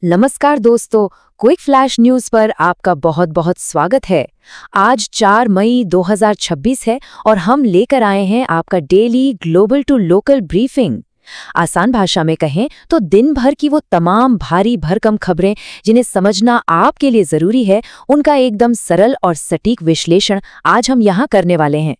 नमस्कार दोस्तों, quick flash news पर आपका बहुत बहुत स्वागत है। आज 4 मई 2026 है और हम लेकर आए हैं आपका daily global to local briefing. आसान भाषा में कहें तो दिन भर की वो तमाम भारी भरकम खबरें जिन्हें समझना आपके लिए जरूरी है, उनका एकदम सरल और सटीक विश्लेषण आज हम यहाँ करने वाले हैं।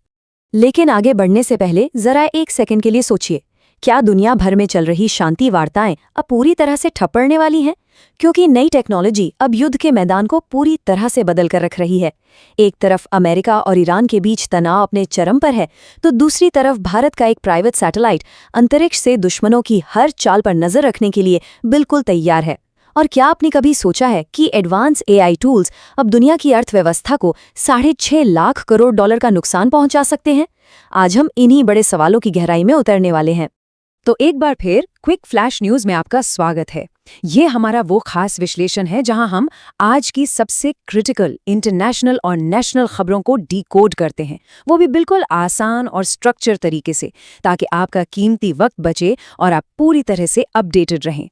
लेकिन आगे बढ़ने से पहले जरा एक सेकंड के लिए सोचिए, क्या दुनिया भर में चल रही शांति वार्ताएं अब पूरी तरह से ठप्पड़ने वाली हैं? क्योंकि नई टेक्नोलॉजी अब युद्ध के मैदान को पूरी तरह से बदल कर रख रही है। एक तरफ अमेरिका और ईरान के बीच तनाव अपने चरम पर है, तो दूसरी तरफ भारत का एक प्राइवेट सैटेलाइट अंतरिक्ष से दुश्मनों की हर चाल पर नजर रखने के लिए बिल्कुल तैयार है। और क्या आपने कभी सोचा है कि एडवांस एआई टूल्स अब दुनिया की अर्थव्यवस्था को 6.5 लाख करोड़ डॉलर का नुकसान पहुंचा सकते हैं? आज हम इन्हीं बड़े सवालों की गहराई में उतरने वाले हैं। तो एक बार फिर क्विक फ्लैश न्यूज में आपका स्वागत है। ये हमारा वो खास विश्लेषण है जहां हम आज की सबसे क्रिटिकल इंटरनेशनल और नेशनल खबरों को डिकोड करते हैं, वो भी बिल्कुल आसान और स्ट्रक्चर तरीके से, ताकि आपका कीमती वक्त बचे और आप पूरी तरह से अपडेटेड रहें।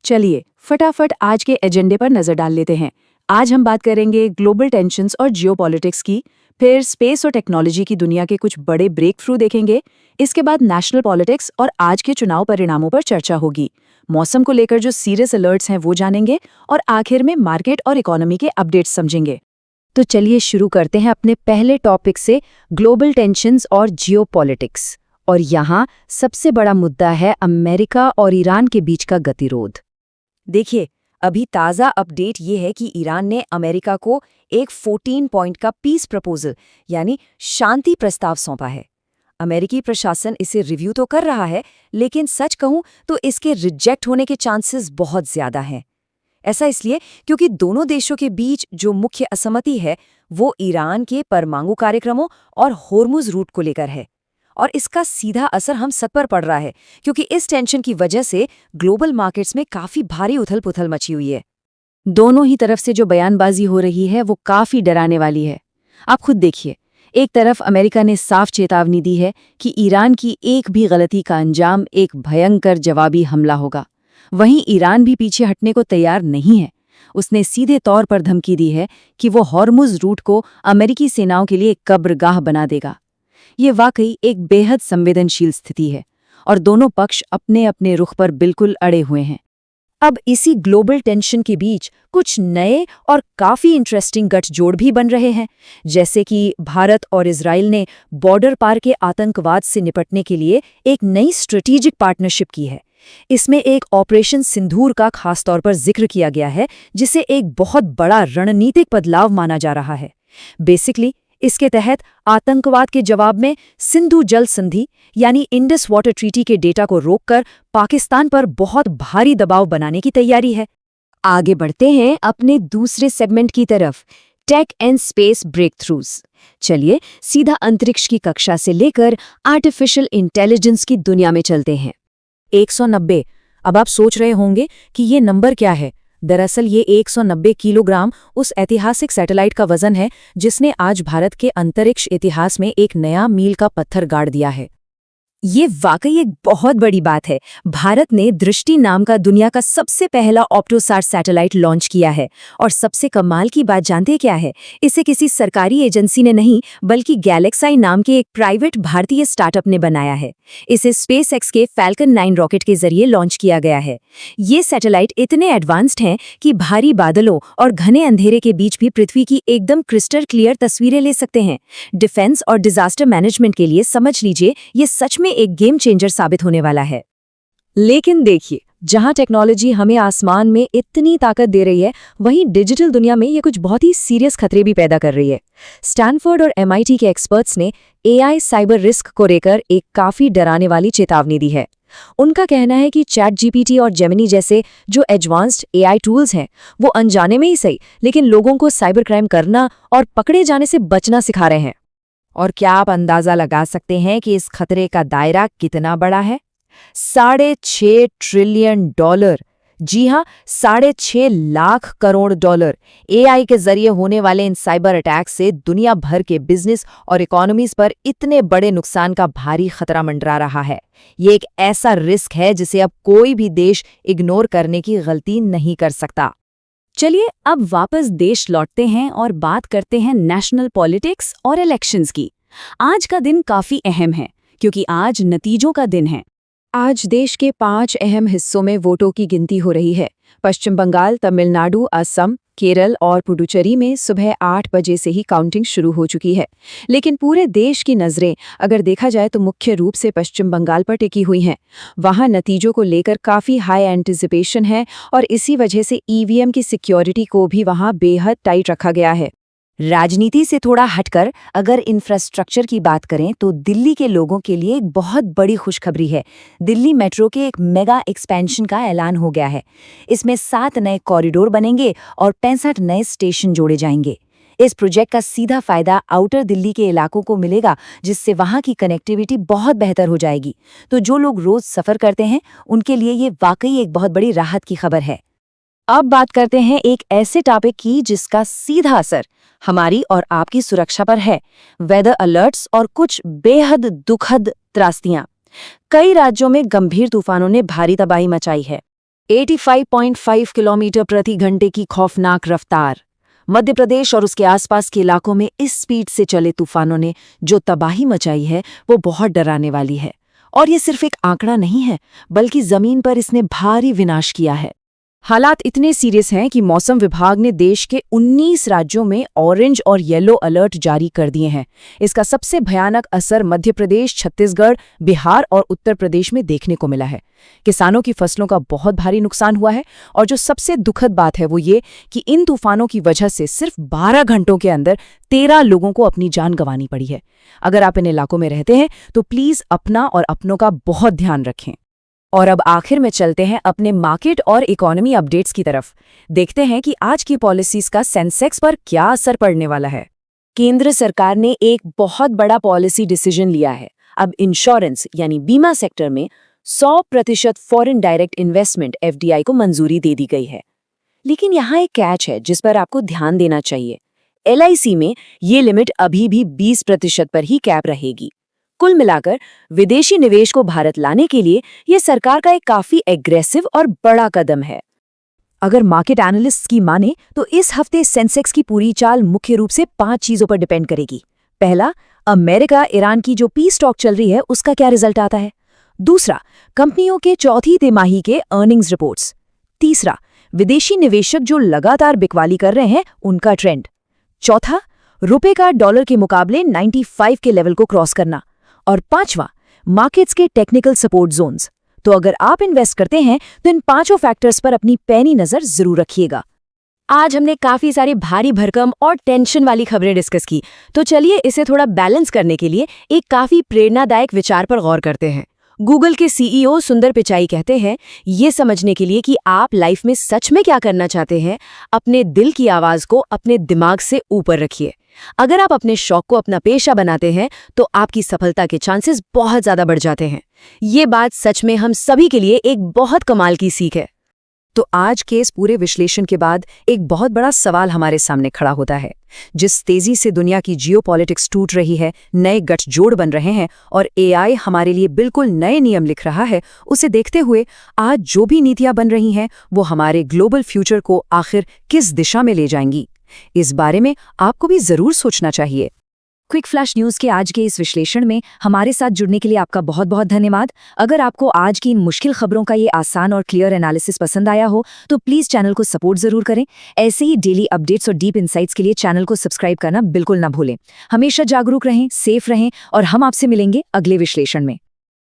चलिए फटाफट आज के एजेंडे पर नजर डाल लेते हैं। आज हम बात करेंगे ग्लोबल टेंशन्स और जियोपॉलिटिक्स की, फिर स्पेस और टेक्नोलॉजी की दुनिया के कुछ बड़े ब्रेक थ्रू देखेंगे। इसके बाद नेशनल पॉलिटिक्स और आज के चुनाव परिणामों पर चर्चा होगी। मौसम को लेकर जो सीरियस अलर्ट्स हैं वो जानेंगे और आखिर में मार्केट और इकोनॉमी के अपडेट्स समझेंगे। तो चलिए शुरू करते हैं अपने पहले टॉपिक से, ग्लोबल टेंशन्स और जियोपॉलिटिक्स। और यहाँ सबसे बड़ा मुद्दा है अमेरिका और ईरान के बीच का गतिरोध। देखिए, अभी ताज़ा अपडेट ये है कि ईरान ने अमेरिका को एक 14 पॉइंट का पीस प्रपोजल यानी शांति प्रस्ताव सौंपा है। अमेरिकी प्रशासन इसे रिव्यू तो कर रहा है, लेकिन सच कहूं तो इसके रिजेक्ट होने के चांसेस बहुत ज्यादा हैं। ऐसा इसलिए क्योंकि दोनों देशों के बीच जो मुख्य असहमति है वो ईरान के परमाणु कार्यक्रमों और होर्मुज रूट को लेकर है। और इसका सीधा असर हम सब पर पड़ रहा है, क्योंकि इस टेंशन की वजह से ग्लोबल मार्केट्स में काफी भारी उथल-पुथल मची हुई है। दोनों ही तरफ से जो बयानबाजी हो रही है वो काफी डराने वाली है। आप खुद देखिए, एक तरफ अमेरिका ने साफ चेतावनी दी है कि ईरान की एक भी गलती का अंजाम एक भयंकर जवाबी हमला होगा। वहीं ईरान भी पीछे हटने को तैयार नहीं है। उसने सीधे तौर पर धमकी दी है कि वो हॉर्मुज रूट को अमेरिकी सेनाओं के लिए कब्रगाह बना देगा। ये वाकई एक बेहद संवेदनशील स्थिति है और दोनों पक्ष अपने अपने रुख पर बिल्कुल अड़े हुए हैं। अब इसी ग्लोबल टेंशन के बीच कुछ नए और काफी इंटरेस्टिंग गठजोड़ भी बन रहे हैं, जैसे कि भारत और इजराइल ने बॉर्डर पार के आतंकवाद से निपटने के लिए एक नई स्ट्रेटेजिक पार्टनरशिप की है। इसमें एक ऑपरेशन सिंदूर का खासतौर पर जिक्र किया गया है, जिसे एक बहुत बड़ा रणनीतिक बदलाव माना जा रहा है। बेसिकली इसके तहत आतंकवाद के जवाब में सिंधु जल संधि यानी इंडस वाटर ट्रीटी के डेटा को रोककर पाकिस्तान पर बहुत भारी दबाव बनाने की तैयारी है। आगे बढ़ते हैं अपने दूसरे सेगमेंट की तरफ, टेक एंड स्पेस ब्रेक थ्रूज। चलिए सीधा अंतरिक्ष की कक्षा से लेकर आर्टिफिशियल इंटेलिजेंस की दुनिया में चलते हैं। 190। अब आप सोच रहे होंगे कि ये नंबर क्या है। दरअसल ये 190 किलोग्राम उस ऐतिहासिक सैटेलाइट का वजन है जिसने आज भारत के अंतरिक्ष इतिहास में एक नया मील का पत्थर गाड़ दिया है। ये वाकई एक बहुत बड़ी बात है। भारत ने दृष्टि नाम का दुनिया का सबसे पहला ऑप्टोसार सैटेलाइट लॉन्च किया है। और सबसे कमाल की बात जानते क्या है? इसे किसी सरकारी एजेंसी ने नहीं, बल्कि गैलेक्साई नाम के एक प्राइवेट भारतीय स्टार्टअप ने बनाया है। इसे स्पेसएक्स के फैल्कन 9 रॉकेट के जरिए लॉन्च किया गया है। ये सैटेलाइट इतने एडवांस्ड हैं कि भारी बादलों और घने अंधेरे के बीच भी पृथ्वी की एकदम क्रिस्टल क्लियर तस्वीरें ले सकते हैं। डिफेंस और डिजास्टर मैनेजमेंट के लिए समझ लीजिए, ये सच में एक गेम चेंजर साबित होने वाला है। लेकिन देखिए, जहां टेक्नोलॉजी हमें आसमान में इतनी ताकत दे रही है, वहीं डिजिटल दुनिया में ये कुछ बहुत ही सीरियस खतरे भी पैदा कर रही है। स्टैनफोर्ड और एमआईटी के एक्सपर्ट्स ने एआई साइबर रिस्क को लेकर एक काफी डराने वाली चेतावनी दी है। उनका कहना है कि चैट जीपीटी और जेमिनी जैसे जो एडवांस्ड एआई टूल्स हैं, वो अनजाने में ही सही, लेकिन लोगों को साइबर क्राइम करना और पकड़े जाने से बचना सिखा रहे हैं। और क्या आप अंदाजा लगा सकते हैं कि इस खतरे का दायरा कितना बड़ा है? $6.5 ट्रिलियन, जी हाँ, 6.5 लाख करोड़ डॉलर। एआई के जरिए होने वाले इन साइबर अटैक से दुनिया भर के बिजनेस और इकोनॉमीज पर इतने बड़े नुकसान का भारी खतरा मंडरा रहा है। ये एक ऐसा रिस्क है जिसे अब कोई भी देश इग्नोर करने की गलती नहीं कर सकता। चलिए अब वापस देश लौटते हैं और बात करते हैं नेशनल पॉलिटिक्स और इलेक्शंस की। आज का दिन काफी अहम है क्योंकि आज नतीजों का दिन है। आज देश के 5 अहम हिस्सों में वोटों की गिनती हो रही है। पश्चिम बंगाल, तमिलनाडु, असम, केरल और पुडुचेरी में सुबह 8 बजे से ही काउंटिंग शुरू हो चुकी है। लेकिन पूरे देश की नज़रें अगर देखा जाए तो मुख्य रूप से पश्चिम बंगाल पर टिकी हुई हैं। वहां नतीजों को लेकर काफ़ी हाई एंटिसिपेशन है और इसी वजह से ईवीएम की सिक्योरिटी को भी वहां बेहद टाइट रखा गया है। राजनीति से थोड़ा हटकर अगर इंफ्रास्ट्रक्चर की बात करें तो दिल्ली के लोगों के लिए एक बहुत बड़ी खुशखबरी है। दिल्ली मेट्रो के एक मेगा एक्सपेंशन का ऐलान हो गया है। इसमें 7 नए कॉरिडोर बनेंगे और 65 नए स्टेशन जोड़े जाएंगे। इस प्रोजेक्ट का सीधा फायदा आउटर दिल्ली के इलाकों को मिलेगा, जिससे वहां की कनेक्टिविटी बहुत बेहतर हो जाएगी। तो जो लोग रोज सफर करते हैं उनके लिए ये वाकई एक बहुत बड़ी राहत की खबर है। अब बात करते हैं एक ऐसे टॉपिक की जिसका सीधा असर हमारी और आपकी सुरक्षा पर है, वेदर अलर्ट्स और कुछ बेहद दुखद त्रासदियां। कई राज्यों में गंभीर तूफानों ने भारी तबाही मचाई है। 85.5 किलोमीटर प्रति घंटे की खौफनाक रफ्तार। मध्य प्रदेश और उसके आसपास के इलाकों में इस स्पीड से चले तूफानों ने जो तबाही मचाई है वो बहुत डराने वाली है। और ये सिर्फ एक आंकड़ा नहीं है, बल्कि जमीन पर इसने भारी विनाश किया है। हालात इतने सीरियस हैं कि मौसम विभाग ने देश के 19 राज्यों में ऑरेंज और येलो अलर्ट जारी कर दिए हैं। इसका सबसे भयानक असर मध्य प्रदेश, छत्तीसगढ़, बिहार और उत्तर प्रदेश में देखने को मिला है। किसानों की फसलों का बहुत भारी नुकसान हुआ है और जो सबसे दुखद बात है वो ये कि इन तूफानों की वजह से सिर्फ 12 घंटों के अंदर 13 लोगों को अपनी जान गंवानी पड़ी है। अगर आप इन इलाकों में रहते हैं तो प्लीज अपना और अपनों का बहुत ध्यान रखें। और अब आखिर में चलते हैं अपने मार्केट और इकोनॉमी अपडेट्स की तरफ। देखते हैं कि आज की पॉलिसीज का सेंसेक्स पर क्या असर पड़ने वाला है। केंद्र सरकार ने एक बहुत बड़ा पॉलिसी डिसीजन लिया है। अब इंश्योरेंस यानी बीमा सेक्टर में 100% फॉरेन डायरेक्ट इन्वेस्टमेंट (FDI) को मंजूरी दे दी गई है। लेकिन यहाँ एक कैच है जिस पर आपको ध्यान देना चाहिए। LIC में ये लिमिट अभी भी 20% पर ही कैप रहेगी। कुल मिलाकर विदेशी निवेश को भारत लाने के लिए यह सरकार का एक काफी एग्रेसिव और बड़ा कदम है। अगर मार्केट एनालिस्ट्स की माने तो इस हफ्ते सेंसेक्स की पूरी चाल मुख्य रूप से 5 चीजों पर डिपेंड करेगी। पहला, अमेरिका ईरान की जो पीस टॉक चल रही है उसका क्या रिजल्ट आता है। दूसरा, कंपनियों के चौथी तिमाही के अर्निंग्स रिपोर्ट्स। तीसरा, विदेशी निवेशक जो लगातार बिकवाली कर रहे हैं उनका ट्रेंड। चौथा, रुपए का डॉलर के मुकाबले 95 के लेवल को क्रॉस करना। और पांचवा, मार्केट्स के टेक्निकल सपोर्ट जोन्स। तो अगर आप इन्वेस्ट करते हैं तो इन 5 फैक्टर्स पर अपनी पैनी नजर जरूर रखिएगा। आज हमने काफी सारी भारी भरकम और टेंशन वाली खबरें डिस्कस की, तो चलिए इसे थोड़ा बैलेंस करने के लिए एक काफी प्रेरणादायक विचार पर गौर करते हैं। गूगल के CEO सुंदर पिचाई कहते हैं, ये समझने के लिए कि आप लाइफ में सच में क्या करना चाहते हैं, अपने दिल की आवाज को अपने दिमाग से ऊपर रखिए। अगर आप अपने शौक को अपना पेशा बनाते हैं तो आपकी सफलता के चांसेस बहुत ज्यादा बढ़ जाते हैं। ये बात सच में हम सभी के लिए एक बहुत कमाल की सीख है। तो आज के इस पूरे विश्लेषण के बाद एक बहुत बड़ा सवाल हमारे सामने खड़ा होता है। जिस तेजी से दुनिया की जियोपॉलिटिक्स टूट रही है, नए गठजोड़ बन रहे हैं और AI हमारे लिए बिल्कुल नए नियम लिख रहा है, उसे देखते हुए आज जो भी नीतियां बन रही हैं वो हमारे ग्लोबल फ्यूचर को आखिर किस दिशा में ले जाएंगी, इस बारे में आपको भी जरूर सोचना चाहिए। क्विक फ्लैश न्यूज़ के आज के इस विश्लेषण में हमारे साथ जुड़ने के लिए आपका बहुत बहुत धन्यवाद। अगर आपको आज की इन मुश्किल खबरों का ये आसान और क्लियर एनालिसिस पसंद आया हो तो प्लीज़ चैनल को सपोर्ट जरूर करें। ऐसे ही डेली अपडेट्स और डीप इनसाइट्स के लिए चैनल को सब्सक्राइब करना बिल्कुल ना भूलें। हमेशा जागरूक रहें, सेफ रहें और हम आपसे मिलेंगे अगले विश्लेषण में।